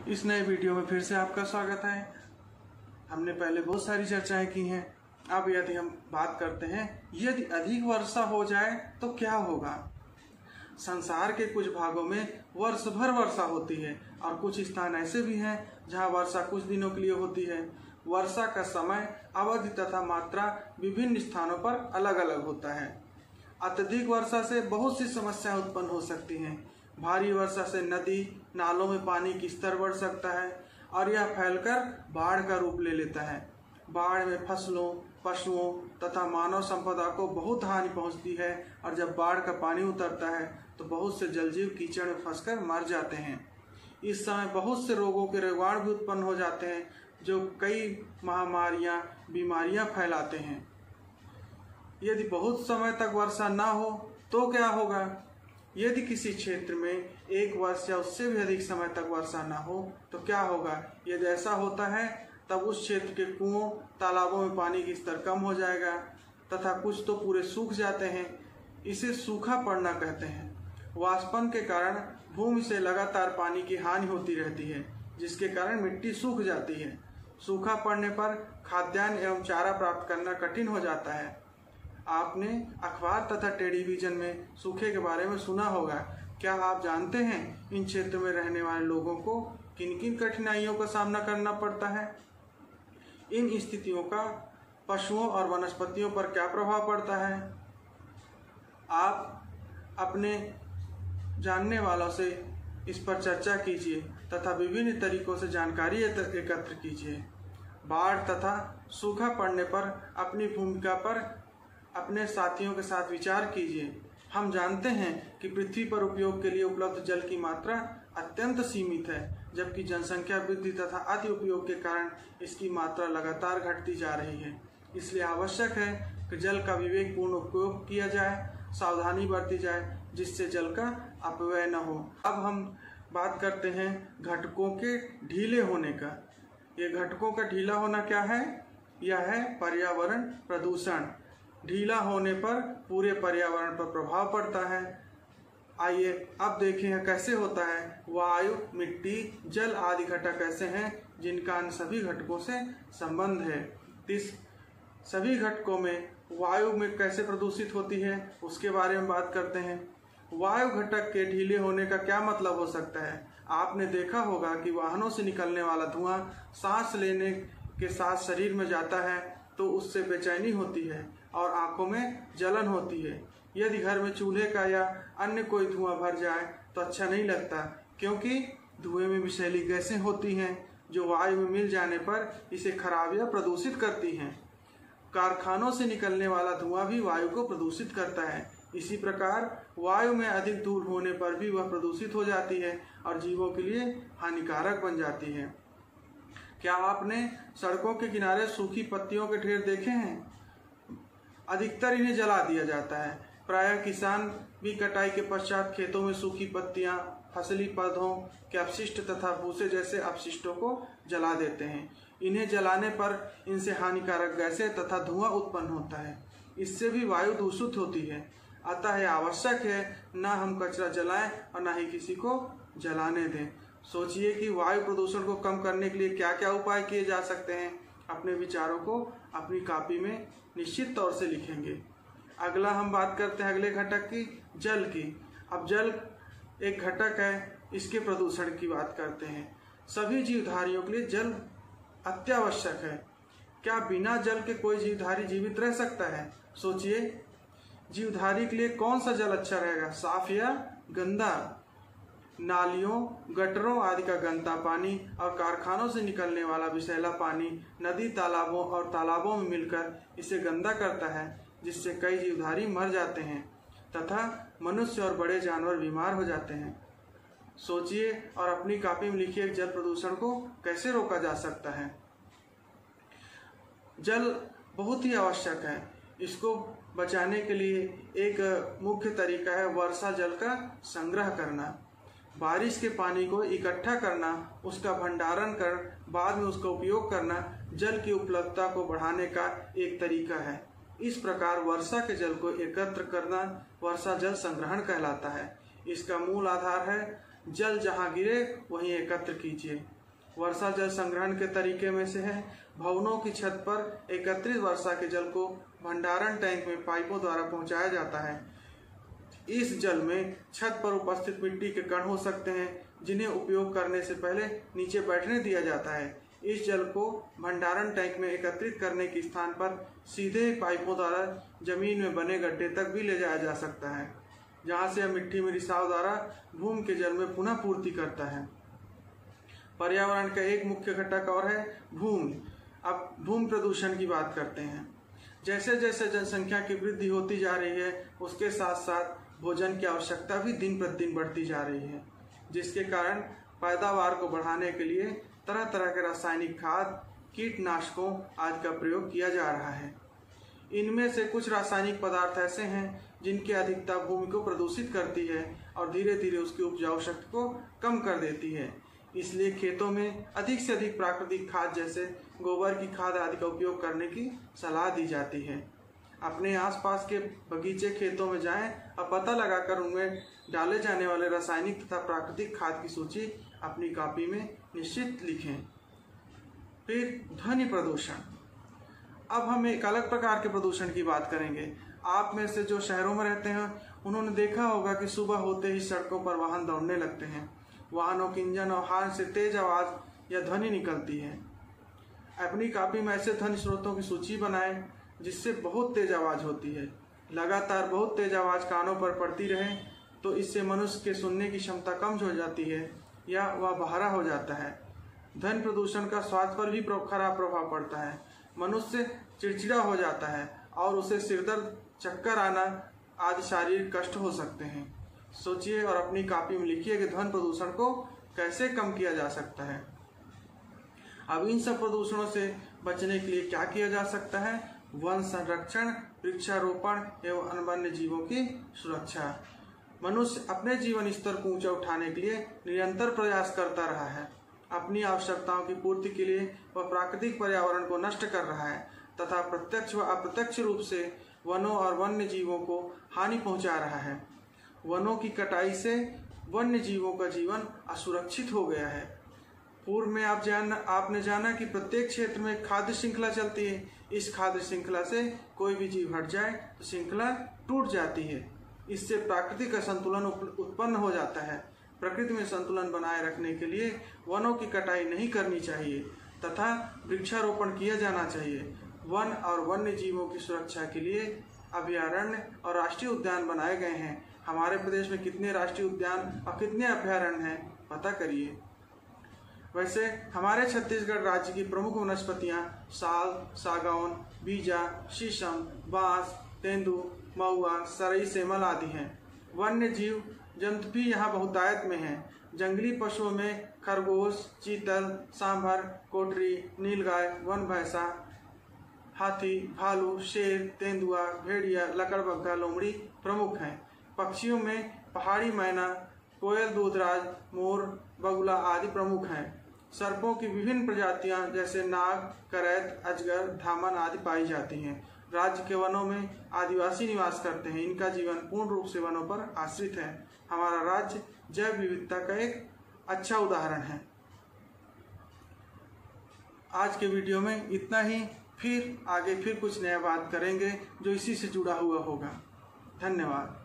इस नए वीडियो में फिर से आपका स्वागत है। हमने पहले बहुत सारी चर्चाएं की हैं। अब यदि हम बात करते हैं, यदि अधिक वर्षा हो जाए तो क्या होगा। संसार के कुछ भागों में वर्ष भर वर्षा होती है और कुछ स्थान ऐसे भी हैं जहां वर्षा कुछ दिनों के लिए होती है। वर्षा का समय, अवधि तथा मात्रा विभिन्न स्थानों पर अलग अलग होता है। अत्यधिक वर्षा से बहुत सी समस्याएं उत्पन्न हो सकती हैं। भारी वर्षा से नदी नालों में पानी की स्तर बढ़ सकता है और यह फैलकर बाढ़ का रूप ले लेता है। बाढ़ में फसलों, पशुओं तथा मानव संपदा को बहुत हानि पहुंचती है और जब बाढ़ का पानी उतरता है तो बहुत से जलजीव कीचड़ में फंसकर मर जाते हैं। इस समय बहुत से रोगों के रोगाणु भी उत्पन्न हो जाते हैं जो कई महामारियां, बीमारियां फैलाते हैं। यदि बहुत समय तक वर्षा ना हो तो क्या होगा। यदि किसी क्षेत्र में एक वर्ष या उससे भी अधिक समय तक वर्षा ना हो तो क्या होगा। यदि ऐसा होता है तब उस क्षेत्र के कुओं, तालाबों में पानी की स्तर कम हो जाएगा तथा कुछ तो पूरे सूख जाते हैं। इसे सूखा पड़ना कहते हैं। वाष्पन के कारण भूमि से लगातार पानी की हानि होती रहती है, जिसके कारण मिट्टी सूख जाती है। सूखा पड़ने पर खाद्यान्न एवं चारा प्राप्त करना कठिन हो जाता है। आपने अखबार तथा टेलीविजन में सूखे के बारे में सुना होगा। क्या आप जानते हैं इन क्षेत्र में रहने वाले लोगों को किन किन कठिनाइयों का सामना करना पड़ता है। इन स्थितियों का पशुओं और वनस्पतियों पर क्या प्रभाव पड़ता है। आप अपने जानने वालों से इस पर चर्चा कीजिए तथा विभिन्न तरीकों से जानकारी एकत्र कीजिए। बाढ़ तथा सूखा पड़ने पर अपनी भूमिका पर अपने साथियों के साथ विचार कीजिए। हम जानते हैं कि पृथ्वी पर उपयोग के लिए उपलब्ध जल की मात्रा अत्यंत सीमित है, जबकि जनसंख्या वृद्धि तथा अति उपयोग के कारण इसकी मात्रा लगातार घटती जा रही है। इसलिए आवश्यक है कि जल का विवेकपूर्ण उपयोग किया जाए, सावधानी बरती जाए, जिससे जल का अपव्यय न हो। अब हम बात करते हैं घटकों के ढीले होने का। ये घटकों का ढीला होना क्या है। यह है पर्यावरण प्रदूषण। ढीला होने पर पूरे पर्यावरण पर प्रभाव पड़ता है। आइए अब देखें यह कैसे होता है। वायु, मिट्टी, जल आदि घटक ऐसे हैं जिनका इन सभी घटकों से संबंध है। इस सभी घटकों में वायु में कैसे प्रदूषित होती है उसके बारे में बात करते हैं। वायु घटक के ढीले होने का क्या मतलब हो सकता है। आपने देखा होगा कि वाहनों से निकलने वाला धुआं सांस लेने के साथ शरीर में जाता है तो उससे बेचैनी होती है और आंखों में जलन होती है। यदि घर में चूल्हे का या अन्य कोई धुआं भर जाए तो अच्छा नहीं लगता, क्योंकि धुएं में विषैली गैसें होती हैं जो वायु में मिल जाने पर इसे खराब या प्रदूषित करती हैं। कारखानों से निकलने वाला धुआं भी वायु को प्रदूषित करता है। इसी प्रकार वायु में अधिक धूल होने पर भी वह प्रदूषित हो जाती है और जीवों के लिए हानिकारक बन जाती है। क्या आपने सड़कों के किनारे सूखी पत्तियों के ढेर देखे हैं। अधिकतर इन्हें जला दिया जाता है। प्रायः किसान भी कटाई के पश्चात खेतों में सूखी पत्तियां, फसली पौधों के अपशिष्ट तथा भूसे जैसे अपशिष्टों को जला देते हैं। इन्हें जलाने पर इनसे हानिकारक गैसें तथा धुआं उत्पन्न होता है। इससे भी वायु दूषित होती है। अतः यह आवश्यक है न हम कचरा जलाएं और न ही किसी को जलाने दें। सोचिए कि वायु प्रदूषण को कम करने के लिए क्या क्या उपाय किए जा सकते हैं। अपने विचारों को अपनी कॉपी में निश्चित तौर से लिखेंगे। अगला हम बात करते हैं अगले घटक की, जल की। अब जल एक घटक है, इसके प्रदूषण की बात करते हैं। सभी जीवधारियों के लिए जल अत्यावश्यक है। क्या बिना जल के कोई जीवधारी जीवित रह सकता है। सोचिए, जीवधारी के लिए कौन सा जल अच्छा रहेगा, साफ या गंदा। नालियों, गटरों आदि का गंदा पानी और कारखानों से निकलने वाला विषैला पानी नदी, तालाबों और तालाबों में मिलकर इसे गंदा करता है, जिससे कई जीवधारी मर जाते हैं तथा मनुष्य और बड़े जानवर बीमार हो जाते हैं। सोचिए और अपनी कॉपी में लिखिए जल प्रदूषण को कैसे रोका जा सकता है। जल बहुत ही आवश्यक है। इसको बचाने के लिए एक मुख्य तरीका है वर्षा जल का संग्रह करना। बारिश के पानी को इकट्ठा करना, उसका भंडारण कर बाद में उसका उपयोग करना जल की उपलब्धता को बढ़ाने का एक तरीका है। इस प्रकार वर्षा के जल को एकत्र करना वर्षा जल संग्रहण कहलाता है। इसका मूल आधार है जल जहाँ गिरे वहीं एकत्र कीजिए। वर्षा जल संग्रहण के तरीके में से है भवनों की छत पर एकत्रित वर्षा के जल को भंडारण टैंक में पाइपों द्वारा पहुंचाया जाता है। इस जल में छत पर उपस्थित मिट्टी के कण हो सकते हैं जिन्हें उपयोग करने से पहले नीचे बैठने दिया जाता है। इस जल को भंडारण टैंक में एकत्रित करने के स्थान पर सीधे पाइपों द्वारा जमीन में बने गड्ढे तक भी ले जाया जा सकता है, जहां से यह मिट्टी में रिसाव द्वारा भूमि के जल में पुनः पूर्ति करता है। पर्यावरण का एक मुख्य घटक और है भूमि। अब भूमि प्रदूषण की बात करते हैं। जैसे जैसे जनसंख्या की वृद्धि होती जा रही है उसके साथ साथ भोजन की आवश्यकता भी दिन प्रतिदिन बढ़ती जा रही है, जिसके कारण पैदावार को बढ़ाने के लिए तरह तरह के रासायनिक खाद, कीटनाशकों आदि का प्रयोग किया जा रहा है। इनमें से कुछ रासायनिक पदार्थ ऐसे हैं जिनकी अधिकता भूमि को प्रदूषित करती है और धीरे धीरे उसकी उपजाऊ शक्ति को कम कर देती है। इसलिए खेतों में अधिक से अधिक प्राकृतिक खाद जैसे गोबर की खाद आदि का उपयोग करने की सलाह दी जाती है। अपने आसपास के बगीचे खेतों में जाएं और पता लगाकर उनमें डाले जाने वाले रासायनिक तथा प्राकृतिक खाद की सूची अपनी कॉपी में निश्चित लिखें। फिर ध्वनि प्रदूषण। अब हम एक अलग प्रकार के प्रदूषण की बात करेंगे। आप में से जो शहरों में रहते हैं उन्होंने देखा होगा कि सुबह होते ही सड़कों पर वाहन दौड़ने लगते हैं। वाहनों के इंजन और हॉर्न से तेज आवाज या ध्वनि निकलती है। अपनी कॉपी में ऐसे ध्वनि स्रोतों की सूची बनाएं जिससे बहुत तेज आवाज होती है। लगातार बहुत तेज आवाज कानों पर पड़ती रहे तो इससे मनुष्य के सुनने की क्षमता कम हो जाती है या वह बहरा हो जाता है। ध्वनि प्रदूषण का स्वास्थ्य पर भी खराब प्रभाव पड़ता है। मनुष्य चिड़चिड़ा हो जाता है और उसे सिरदर्द, चक्कर आना आदि शारीरिक कष्ट हो सकते हैं। सोचिए और अपनी कॉपी में लिखिए कि ध्वनि प्रदूषण को कैसे कम किया जा सकता है। अब इन सब प्रदूषणों से बचने के लिए क्या किया जा सकता है? वन संरक्षण, वृक्षारोपण एवं वन्य जीवों की सुरक्षा। मनुष्य अपने जीवन स्तर को ऊंचा उठाने के लिए निरंतर प्रयास करता रहा है। अपनी आवश्यकताओं की पूर्ति के लिए वह प्राकृतिक पर्यावरण को नष्ट कर रहा है तथा प्रत्यक्ष व अप्रत्यक्ष रूप से वनों और वन्य जीवों को हानि पहुंचा रहा है। वनों की कटाई से वन्य जीवों का जीवन असुरक्षित हो गया है। पूर्व में आपने जाना कि प्रत्येक क्षेत्र में खाद्य श्रृंखला चलती है। इस खाद्य श्रृंखला से कोई भी जीव हट जाए तो श्रृंखला टूट जाती है। इससे प्राकृतिक असंतुलन उत्पन्न हो जाता है। प्रकृति में संतुलन बनाए रखने के लिए वनों की कटाई नहीं करनी चाहिए तथा वृक्षारोपण किया जाना चाहिए। वन और वन्य जीवों की सुरक्षा के लिए अभयारण्य और राष्ट्रीय उद्यान बनाए गए हैं। हमारे प्रदेश में कितने राष्ट्रीय उद्यान और कितने अभयारण्य हैं पता करिए। वैसे हमारे छत्तीसगढ़ राज्य की प्रमुख वनस्पतियां साल, सागौन, बीजा, शीशम, बांस, तेंदू, महुआ, सरई, सेमल आदि हैं। वन्य जीव जंतु भी यहाँ बहुतायत में हैं। जंगली पशुओं में खरगोश, चीतल, सांभर, कोटरी, नीलगाय, वन भैंसा, हाथी, भालू, शेर, तेंदुआ, भेड़िया, लकड़बग्गा, लोमड़ी प्रमुख हैं। पक्षियों में पहाड़ी मैना, कोयल, दूधराज, मोर, बगुला आदि प्रमुख हैं। सर्पों की विभिन्न प्रजातियां जैसे नाग, करैत, अजगर, धामन आदि पाई जाती हैं। राज्य के वनों में आदिवासी निवास करते हैं। इनका जीवन पूर्ण रूप से वनों पर आश्रित है। हमारा राज्य जैव विविधता का एक अच्छा उदाहरण है। आज के वीडियो में इतना ही। फिर आगे कुछ नया बात करेंगे जो इसी से जुड़ा हुआ होगा। धन्यवाद।